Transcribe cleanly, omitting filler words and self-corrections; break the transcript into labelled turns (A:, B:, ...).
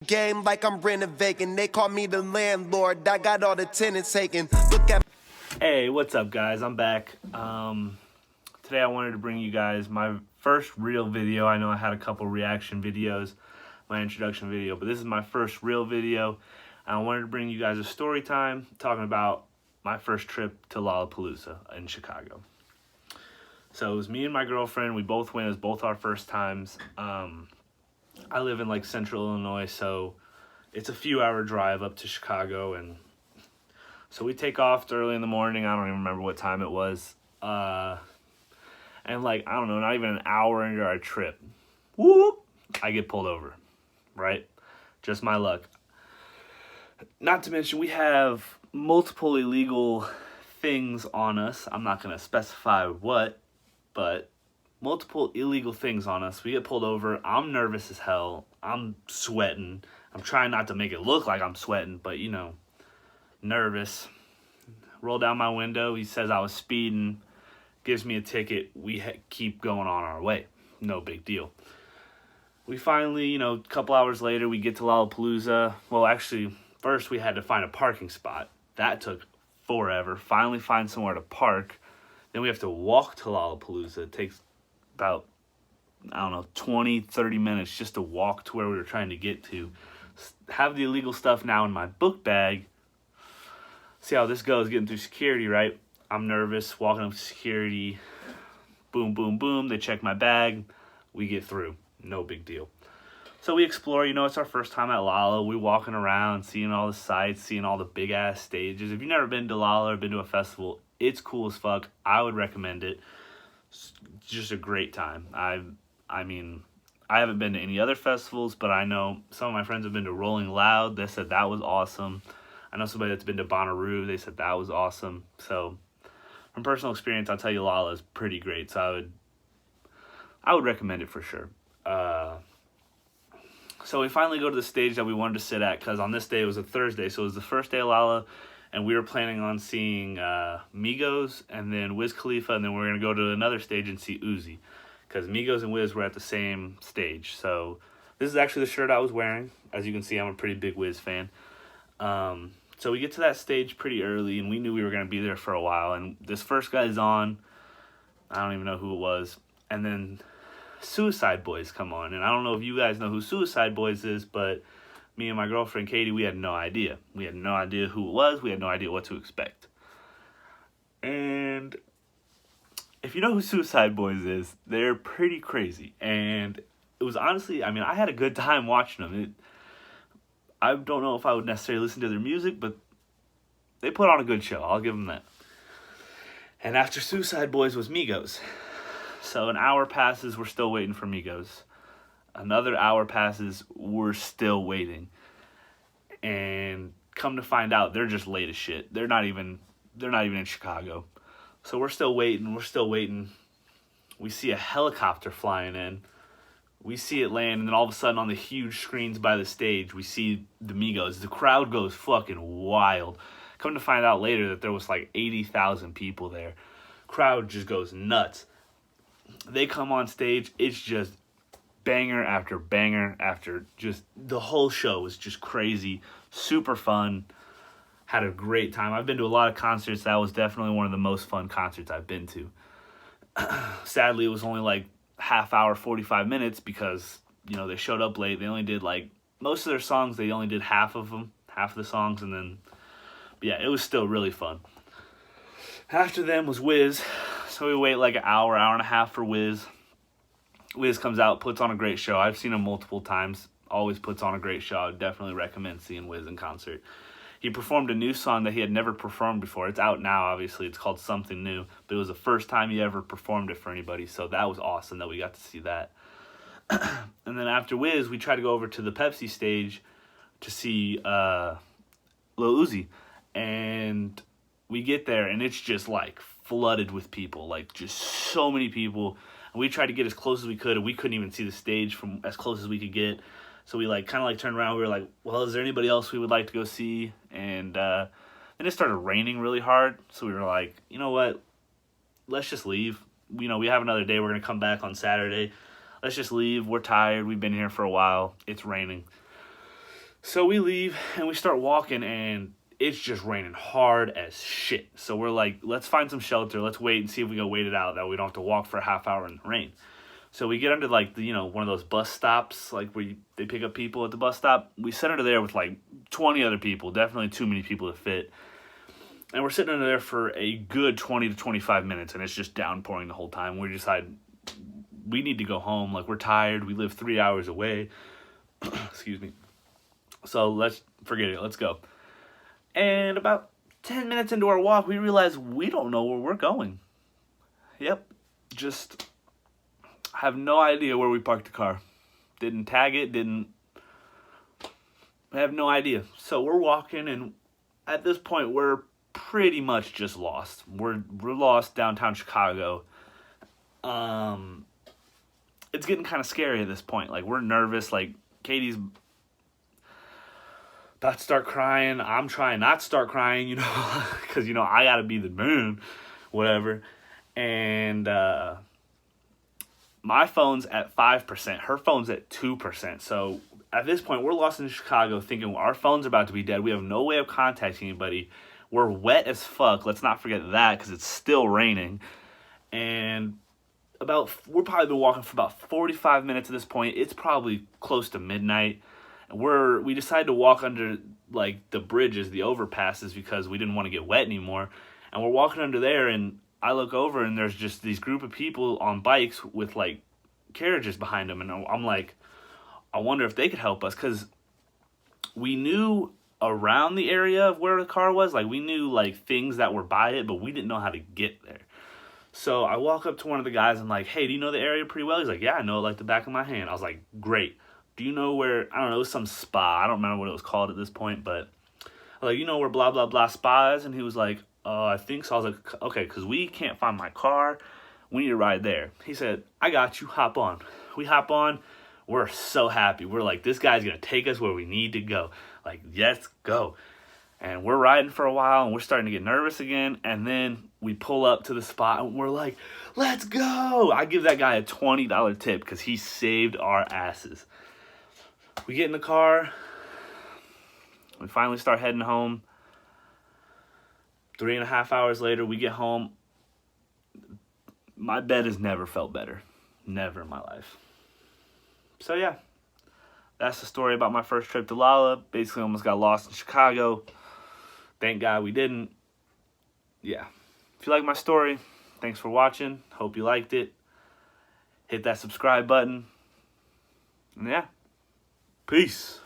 A: Game like I'm renovating. They call me the landlord. I got all the tenants taken. Look at.
B: Hey, what's up, guys? I'm back. Today I wanted to bring you guys my first real video. I know I had a couple reaction videos, my introduction video, but this is my first real video. I wanted to bring you guys a story time talking about my first trip to Lollapalooza in Chicago. So it was me and my girlfriend. We both went. It was both our first times. I live in like central Illinois, so it's a few hour drive up to Chicago, and so we take off early in the morning. I don't even remember what time it was. And like, I don't know, not even an hour into our trip, whoop, I get pulled over, right? Just my luck. Not to mention, we have multiple illegal things on us. I'm not going to specify what, but multiple illegal things on us. We get pulled over. I'm nervous as hell. I'm sweating. I'm trying not to make it look like I'm sweating, but you know, nervous. Roll down my window. He says I was speeding. Gives me a ticket. We keep going on our way. No big deal. We finally, a couple hours later, we get to Lollapalooza. Well, actually, first we had to find a parking spot. That took forever. Finally find somewhere to park. Then we have to walk to Lollapalooza. It takes about, 20, 30 minutes just to walk to where we were trying to get to. Have the illegal stuff now in my book bag. See how this goes, getting through security, right? I'm nervous, walking up to security. Boom, boom, boom. They check my bag. We get through. No big deal. So we explore. It's our first time at Lolla. We're walking around, seeing all the sights, seeing all the big-ass stages. If you've never been to Lolla or been to a festival, it's cool as fuck. I would recommend it. It's just a great time. I haven't been to any other festivals, but I know some of my friends have been to Rolling Loud. They said that was awesome. I know somebody that's been to Bonnaroo. They said that was awesome. So from personal experience, I'll tell you Lolla is pretty great. So I would recommend it for sure. So we finally go to the stage that we wanted to sit at, because on this day it was a Thursday. So it was the first day of Lolla, and we were planning on seeing Migos and then Wiz Khalifa, and then we were going to go to another stage and see Uzi, because Migos and Wiz were at the same stage. So this is actually the shirt I was wearing. As you can see, I'm a pretty big Wiz fan. So we get to that stage pretty early, and we knew we were going to be there for a while. And this first guy's on. I don't even know who it was. And then Suicide Boys come on. And I don't know if you guys know who Suicide Boys is, but me and my girlfriend Katie, we had no idea. We had no idea who it was. We had no idea what to expect. And if you know who Suicide Boys is, they're pretty crazy. And it was honestly, I had a good time watching them. I don't know if I would necessarily listen to their music, but they put on a good show. I'll give them that. And after Suicide Boys was Migos. So an hour passes, we're still waiting for Migos. Another hour passes, we're still waiting. And come to find out, they're just late as shit. They're not even in Chicago. So we're still waiting. We see a helicopter flying in. We see it land, and then all of a sudden on the huge screens by the stage, we see the Migos. The crowd goes fucking wild. Come to find out later that there was like 80,000 people there. Crowd just goes nuts. They come on stage. It's just banger after banger after just... The whole show was just crazy. Super fun. Had a great time. I've been to a lot of concerts. That was definitely one of the most fun concerts I've been to. Sadly, it was only like half hour, 45 minutes, because they showed up late. They only did like most of their songs. They only did half of the songs, and then yeah, it was still really fun. After them was Wiz, so we wait like an hour and a half for Wiz. Wiz comes out, puts on a great show. I've seen him multiple times. Always puts on a great show. I would definitely recommend seeing Wiz in concert. He performed a new song that he had never performed before. It's out now, obviously. It's called Something New. But it was the first time he ever performed it for anybody. So that was awesome that we got to see that. And then after Wiz, we tried to go over to the Pepsi stage to see Lil Uzi. And we get there, and it's just like flooded with people. Like just so many people. And we tried to get as close as we could, and we couldn't even see the stage from as close as we could get. So we kind of turned around. We were like, well, is there anybody else we would like to go see? And then it started raining really hard. So we were like, you know what? Let's just leave. We have another day. We're going to come back on Saturday. Let's just leave. We're tired. We've been here for a while. It's raining. So we leave and we start walking, and it's just raining hard as shit. So we're like, let's find some shelter. Let's wait and see if we can wait it out, that we don't have to walk for a half hour in the rain. So we get under like the, one of those bus stops, like where they pick up people at the bus stop. We sit under there with like 20 other people, definitely too many people to fit. And we're sitting under there for a good 20 to 25 minutes, and it's just downpouring the whole time. We decide we need to go home. Like, we're tired. We live 3 hours away. Excuse me. So let's forget it. Let's go. And about 10 minutes into our walk, we realize we don't know where we're going. Yep. Just have no idea where we parked the car. Didn't tag it. I have no idea. So we're walking, and at this point, we're pretty much just lost. We're lost downtown Chicago. It's getting kind of scary at this point. Like, we're nervous. Like, Katie's about to start crying. I'm trying not to start crying, because, I got to be the man, whatever. And my phone's at 5%. Her phone's at 2%. So at this point, we're lost in Chicago thinking our phone's about to be dead. We have no way of contacting anybody. We're wet as fuck. Let's not forget that, because it's still raining. And we're probably been walking for about 45 minutes at this point. It's probably close to midnight. We decided to walk under like the bridges, the overpasses, because we didn't want to get wet anymore. And we're walking under there, and I look over, and there's just these group of people on bikes with like carriages behind them. And I'm like, I wonder if they could help us, because we knew around the area of where the car was. Like, we knew like things that were by it, but we didn't know how to get there. So I walk up to one of the guys, and I'm like, hey, do you know the area pretty well? He's like, yeah, I know it like the back of my hand. I was like, great. Do you know where, I don't know, it was some spa. I don't remember what it was called at this point, but I was like, you know where blah, blah, blah spa is? And he was like, I think so. I was like, okay, because we can't find my car. We need to ride there. He said, I got you. Hop on. We hop on. We're so happy. We're like, this guy's going to take us where we need to go. Like, let's go. And we're riding for a while, and we're starting to get nervous again. And then we pull up to the spot, and we're like, let's go. I give that guy a $20 tip because he saved our asses. We get in the car. We finally start heading home. 3.5 hours later, we get home. My bed has never felt better. Never in my life. So, yeah. That's the story about my first trip to Lolla. Basically, almost got lost in Chicago. Thank God we didn't. Yeah. If you like my story, thanks for watching. Hope you liked it. Hit that subscribe button. And yeah. Peace.